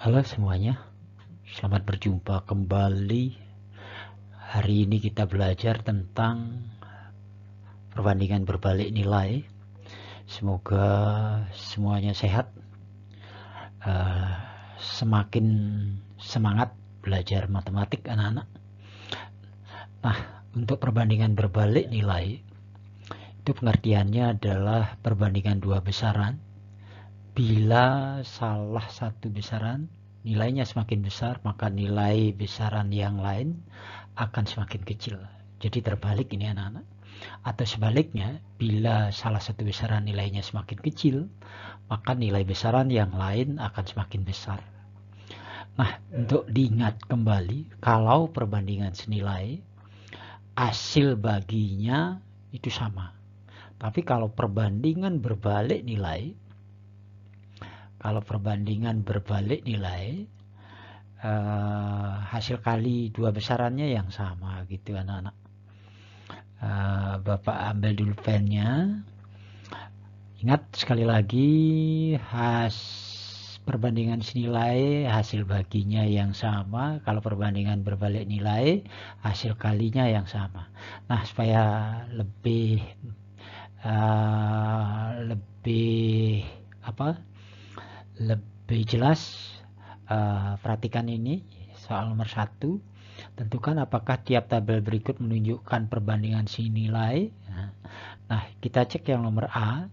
Halo semuanya, selamat berjumpa kembali. Hari ini kita belajar tentang perbandingan berbalik nilai. Semoga semuanya sehat, semakin semangat belajar matematik anak-anak. Nah, untuk perbandingan berbalik nilai, itu pengertiannya adalah perbandingan dua besaran. Bila salah satu besaran nilainya semakin besar, maka nilai besaran yang lain akan semakin kecil. Jadi terbalik ini anak-anak. Atau sebaliknya, bila salah satu besaran nilainya semakin kecil, maka nilai besaran yang lain akan semakin besar. Nah, untuk diingat kembali, kalau perbandingan senilai, hasil baginya itu sama. Tapi kalau perbandingan berbalik nilai, hasil kali dua besarannya yang sama gitu anak-anak. Bapak ambil dulu pennya. Ingat sekali lagi, perbandingan senilai hasil baginya yang sama. Kalau perbandingan berbalik nilai, hasil kalinya yang sama. Nah, supaya lebih jelas, perhatikan ini soal nomor 1. Tentukan apakah tiap tabel berikut menunjukkan perbandingan senilai. Nah, kita cek yang nomor A.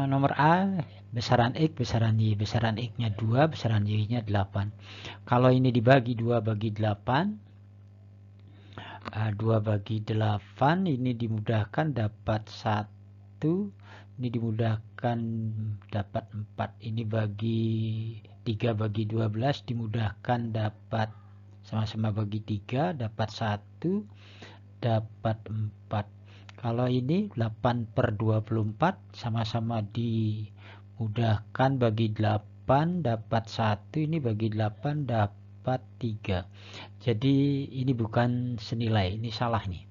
Nomor A, besaran X, besaran Y. Besaran X-nya 2, besaran Y-nya 8. Kalau ini dibagi 2 bagi 8, 2 bagi 8, ini dimudahkan dapat 1. Ini dimudahkan dapat 4. Ini bagi 3 bagi 12, dimudahkan dapat sama-sama bagi 3, dapat 1, dapat 4. Kalau ini 8/24, sama-sama dimudahkan bagi 8, dapat 1, ini bagi 8, dapat 3. Jadi ini bukan senilai, ini salah nih.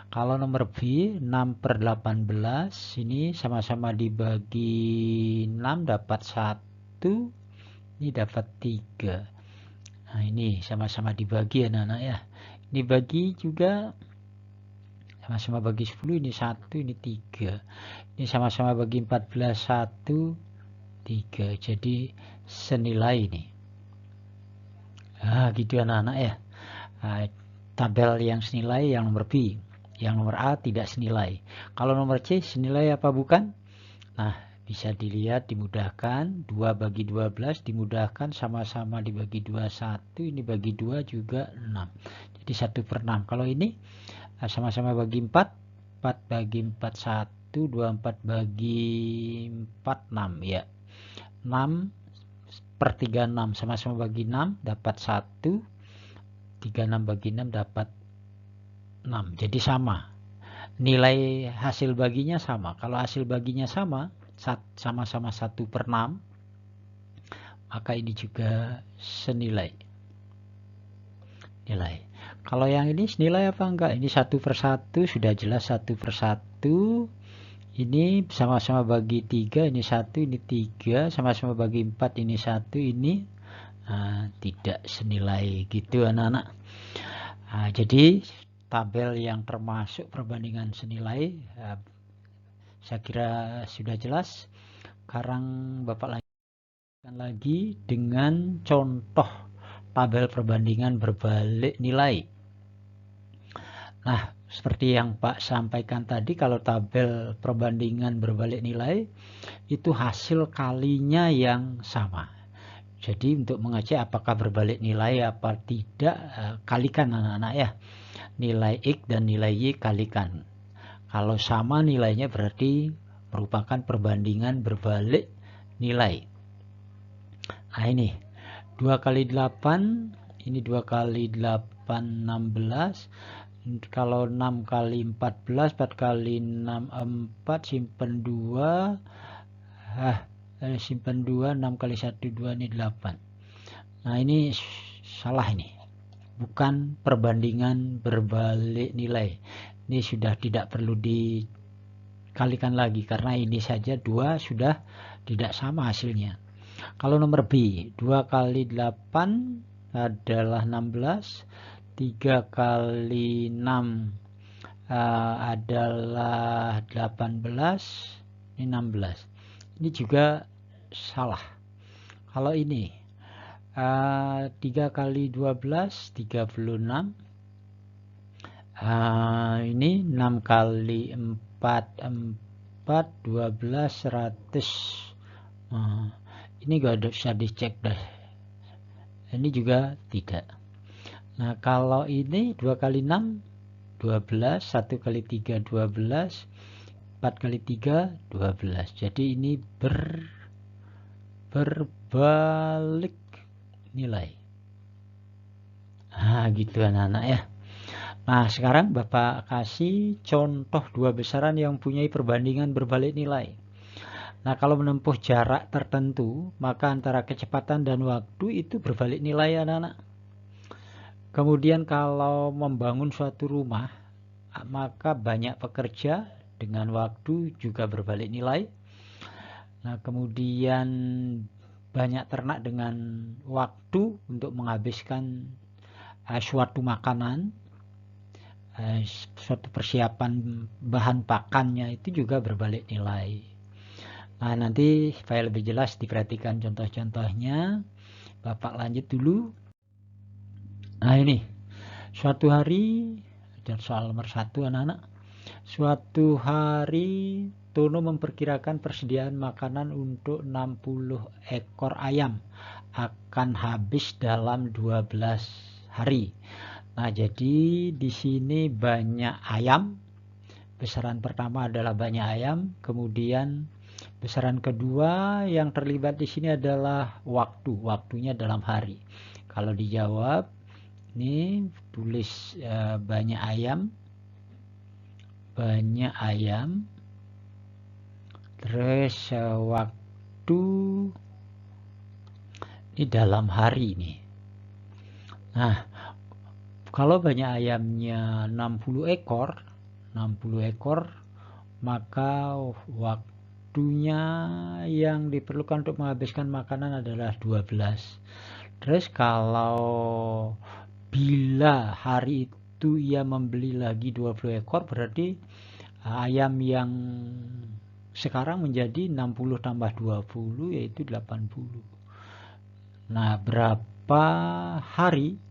Kalau nomor B, 6/18, ini sama-sama dibagi 6, dapat 1, ini dapat 3. Nah, ini sama-sama dibagi anak-anak ya. Ini bagi juga sama-sama bagi 10, ini 1, ini 3. Ini sama-sama bagi 14, 1, 3. Jadi senilai ini. Gitu anak-anak ya. Tabel yang senilai yang nomor B. Yang nomor A tidak senilai. Kalau nomor C senilai apa bukan? Nah, bisa dilihat dimudahkan. 2 bagi 12 dimudahkan, sama-sama dibagi 2, 1. Ini bagi 2 juga 6. Jadi 1/6. Kalau ini sama-sama bagi 4. 4 bagi 4, 1. 24 bagi 4, 6 ya. 6/36, sama-sama bagi 6, dapat 1. 36 bagi 6 dapat 6. Jadi sama. Nilai hasil baginya sama. Kalau hasil baginya sama-sama 1/6, maka ini juga senilai. Nilai. Kalau yang ini senilai apa enggak? Ini 1/1, sudah jelas 1/1. Ini sama-sama bagi 3, ini 1, ini 3. Sama-sama bagi 4, ini 1, ini tidak senilai gitu anak-anak. Jadi tabel yang termasuk perbandingan senilai, saya kira sudah jelas. Sekarang Bapak lanjutkan lagi dengan contoh tabel perbandingan berbalik nilai. Nah, seperti yang Pak sampaikan tadi, kalau tabel perbandingan berbalik nilai, itu hasil kalinya yang sama. Jadi untuk mengecek apakah berbalik nilai apa tidak, kalikan anak-anak ya. Nilai X dan nilai Y kalikan. Kalau sama nilainya berarti merupakan perbandingan berbalik nilai. Nah ini 2 kali 8, ini 2 kali 8, 16. Kalau 6 kali 14, 4 kali 6, 4, simpen 2. Simpen 2, 6 kali 1, 2, ini 8. Nah ini salah ini. Bukan perbandingan berbalik nilai. Ini sudah tidak perlu dikalikan lagi, karena ini saja 2 sudah tidak sama hasilnya. Kalau nomor B, 2 kali 8 adalah 16, 3 kali 6 adalah 18, ini 16. Ini juga salah. Kalau ini 3 kali 12, 36. Ini 6 kali 4, 12, 100. Ini gak usah dicek deh. Ini juga tidak. Nah, kalau ini 2 kali 6, 12, 1 kali 3, 12, 4 kali 3, 12. Jadi ini berbalik nilai. Nah, gitu anak-anak ya. Nah, sekarang Bapak kasih contoh dua besaran yang punya perbandingan berbalik nilai. Nah, kalau menempuh jarak tertentu, maka antara kecepatan dan waktu itu berbalik nilai anak-anak. Kemudian kalau membangun suatu rumah, maka banyak pekerja dengan waktu juga berbalik nilai. Nah, kemudian banyak ternak dengan waktu untuk menghabiskan suatu makanan, suatu persiapan bahan pakannya itu juga berbalik nilai. Nah, nanti supaya lebih jelas diperhatikan contoh-contohnya. Bapak lanjut dulu. Nah, ini suatu hari, dan soal nomor 1 anak-anak. Suatu hari Tono memperkirakan persediaan makanan untuk 60 ekor ayam akan habis dalam 12 hari. Nah, jadi di sini banyak ayam. Besaran pertama adalah banyak ayam, kemudian besaran kedua yang terlibat di sini adalah waktu. Waktunya dalam hari. Kalau dijawab, ini tulis banyak ayam. Banyak ayam. Terus waktu ini dalam hari ini. Nah, kalau banyak ayamnya 60 ekor, maka waktunya yang diperlukan untuk menghabiskan makanan adalah 12. Terus kalau bila hari itu ia membeli lagi 20 ekor, berarti ayam yang sekarang menjadi 60 tambah 20 yaitu 80. Nah, berapa hari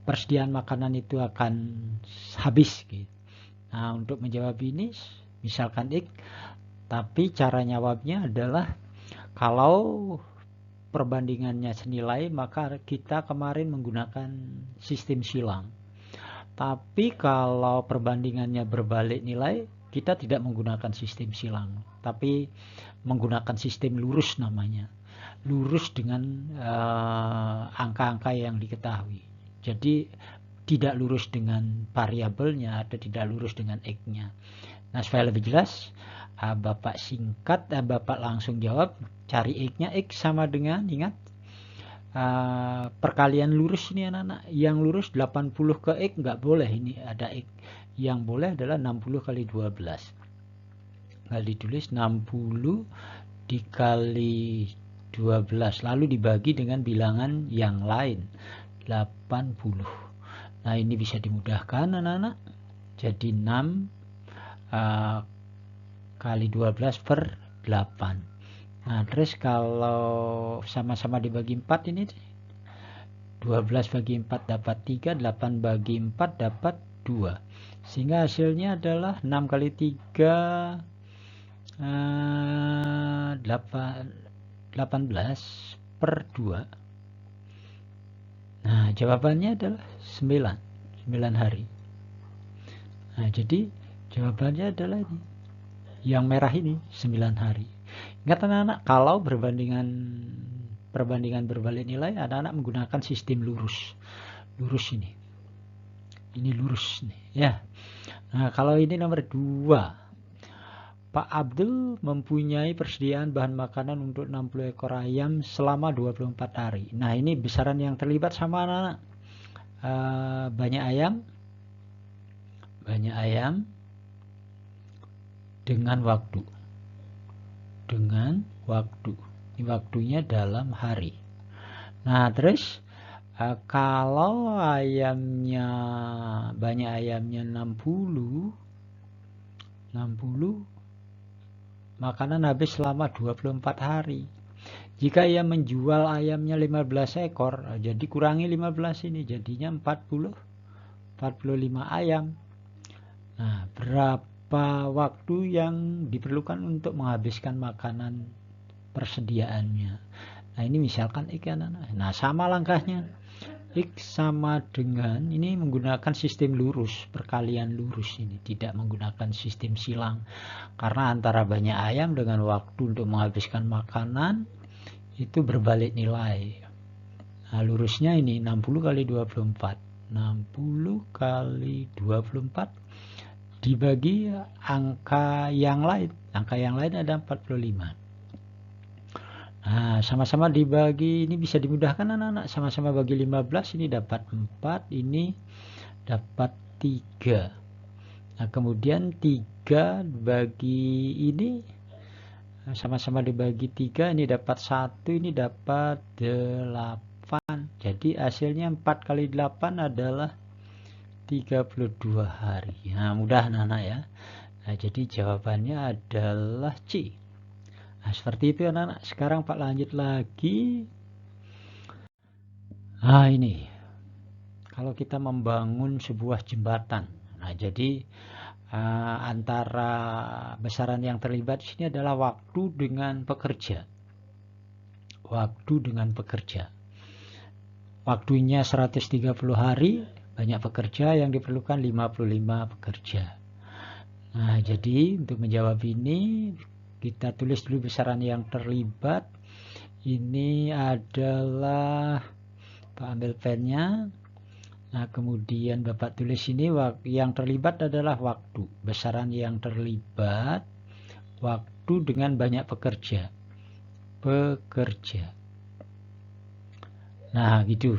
persediaan makanan itu akan habis gitu. Nah, untuk menjawab ini misalkan X, tapi cara jawabnya adalah kalau perbandingannya senilai maka kita kemarin menggunakan sistem silang. Tapi kalau perbandingannya berbalik nilai, kita tidak menggunakan sistem silang, tapi menggunakan sistem lurus namanya. Lurus dengan angka-angka yang diketahui. Jadi tidak lurus dengan variabelnya atau tidak lurus dengan X-nya. Nah, supaya lebih jelas, Bapak singkat, Bapak langsung jawab, cari X-nya. X sama dengan, ingat, perkalian lurus ini anak-anak. Yang lurus 80 ke X nggak boleh, ini ada X. Yang boleh adalah 60 kali 12. Lalu ditulis 60 dikali 12, lalu dibagi dengan bilangan yang lain 80. Nah, ini bisa dimudahkan anak-anak. Jadi 6 kali 12 per 8. Nah, terus kalau sama-sama dibagi 4 ini 12 bagi 4 dapat 3, 8 bagi 4 dapat 2. Sehingga hasilnya adalah 6 kali 3 18 per 2. Nah, jawabannya adalah 9 hari. Nah, jadi jawabannya adalah ini. Yang merah ini 9 hari. Ingat anak-anak, kalau perbandingan berbalik nilai, anak-anak menggunakan sistem lurus. Lurus ini. Ini lurus nih, ya. Nah, kalau ini nomor 2. Pak Abdul mempunyai persediaan bahan makanan untuk 60 ekor ayam selama 24 hari. Nah, ini besaran yang terlibat sama anak-anak. Banyak ayam dengan waktu. Ini Ini waktunya dalam hari. Nah, terus kalau ayamnya banyak, ayamnya 60, makanan habis selama 24 hari. Jika ia menjual ayamnya 15 ekor, jadi kurangi 15 ini, jadinya 45 ayam. Nah, berapa waktu yang diperlukan untuk menghabiskan makanan persediaannya? Nah, ini misalkan ikan. Nah, sama langkahnya. X sama dengan, ini menggunakan sistem lurus, perkalian lurus ini, tidak menggunakan sistem silang. Karena antara banyak ayam dengan waktu untuk menghabiskan makanan itu berbalik nilai. Nah, lurusnya ini 60 kali 24. 60 kali 24 dibagi angka yang lain. Angka yang lain ada 45. Nah, sama-sama dibagi, ini bisa dimudahkan anak-anak. Sama-sama bagi 15, ini dapat 4, ini dapat 3. Nah, kemudian 3 bagi ini, sama-sama dibagi 3, ini dapat 1, ini dapat 8. Jadi hasilnya 4 kali 8 adalah 32 hari. Nah, mudah anak-anak ya. Nah, jadi jawabannya adalah C. Nah, seperti itu anak-anak. Sekarang Pak lanjut lagi. Nah, ini. Kalau kita membangun sebuah jembatan. Nah, jadi antara besaran yang terlibat di sini adalah waktu dengan pekerja. Waktu dengan pekerja. Waktunya 130 hari, banyak pekerja, yang diperlukan 55 pekerja. Nah, jadi untuk menjawab ini, kita tulis dulu besaran yang terlibat. Ini adalah, Pak ambil pennya. Nah, kemudian Bapak tulis ini, yang terlibat adalah waktu. Besaran yang terlibat, waktu dengan banyak pekerja. Nah, gitu.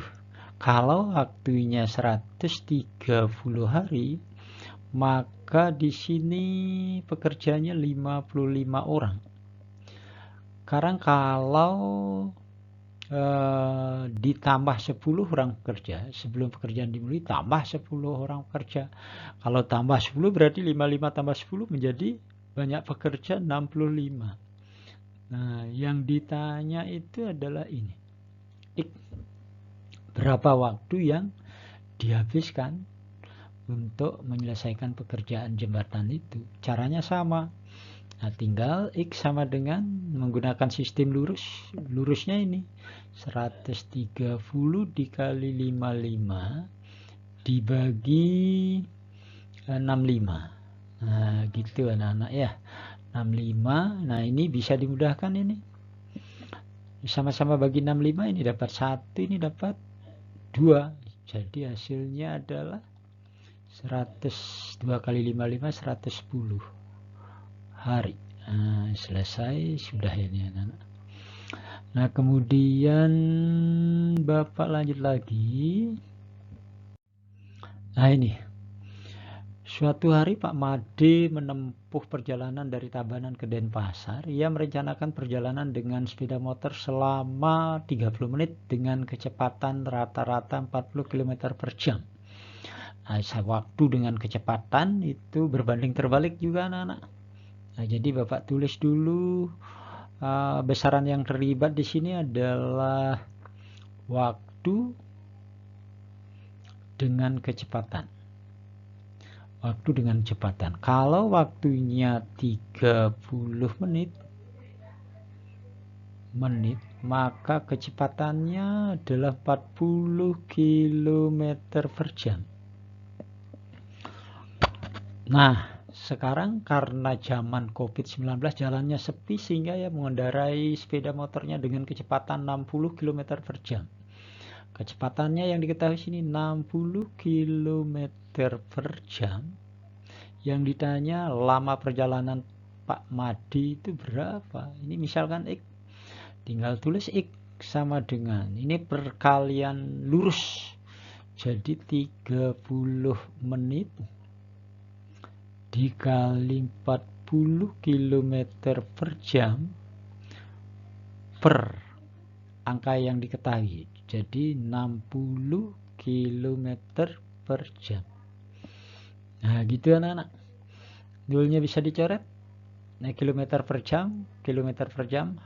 Kalau waktunya 130 hari, maka di sini pekerjanya 55 orang. Sekarang kalau ditambah 10 orang pekerja, sebelum pekerjaan dimulai tambah 10 orang pekerja. Kalau tambah 10 berarti 55 tambah 10 menjadi banyak pekerja 65. Nah, yang ditanya itu adalah ini. Berapa waktu yang dihabiskan untuk menyelesaikan pekerjaan jembatan itu? Caranya sama. Nah, tinggal X sama dengan menggunakan sistem lurus. Lurusnya ini 130 dikali 55 dibagi 65. Nah, gitu anak-anak ya. 65. Nah, ini bisa dimudahkan ini. Sama-sama bagi 65, ini dapat 1, ini dapat 2. Jadi hasilnya adalah 102 kali 55, 110 hari. Nah, selesai sudah ini anak-anak. Nah, kemudian Bapak lanjut lagi. Nah, ini. Suatu hari Pak Made menempuh perjalanan dari Tabanan ke Denpasar. Ia merencanakan perjalanan dengan sepeda motor selama 30 menit dengan kecepatan rata-rata 40 km per jam. Nah, waktu dengan kecepatan itu berbanding terbalik juga anak-anak. Nah, jadi Bapak tulis dulu besaran yang terlibat di sini adalah waktu dengan kecepatan. Waktu dengan kecepatan. Kalau waktunya 30 menit, maka kecepatannya adalah 40 km per jam. Nah, sekarang karena zaman COVID-19 jalannya sepi, sehingga ya mengendarai sepeda motornya dengan kecepatan 60 km per jam. Kecepatannya yang diketahui sini 60 km per jam. Yang ditanya lama perjalanan Pak Made itu berapa? Ini misalkan X, tinggal tulis X sama dengan, ini perkalian lurus. Jadi 30 menit dikali 40 km per jam per angka yang diketahui. Jadi 60 km per jam. Nah gitu anak-anak. Dulunya bisa dicoret. Nah kilometer per jam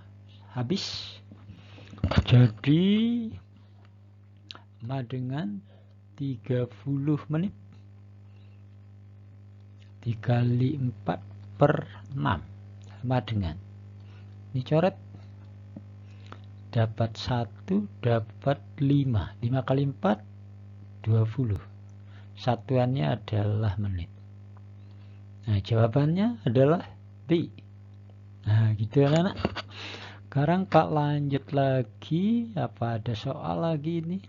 habis. Jadi sama dengan 30 menit dikali 4 per 6 sama dengan dicoret dapat 1 dapat 5 kali 4 20. Satuannya adalah menit. Nah jawabannya adalah B. Nah gitu ya anak. Sekarang Kak lanjut lagi. Apa ada soal lagi ini?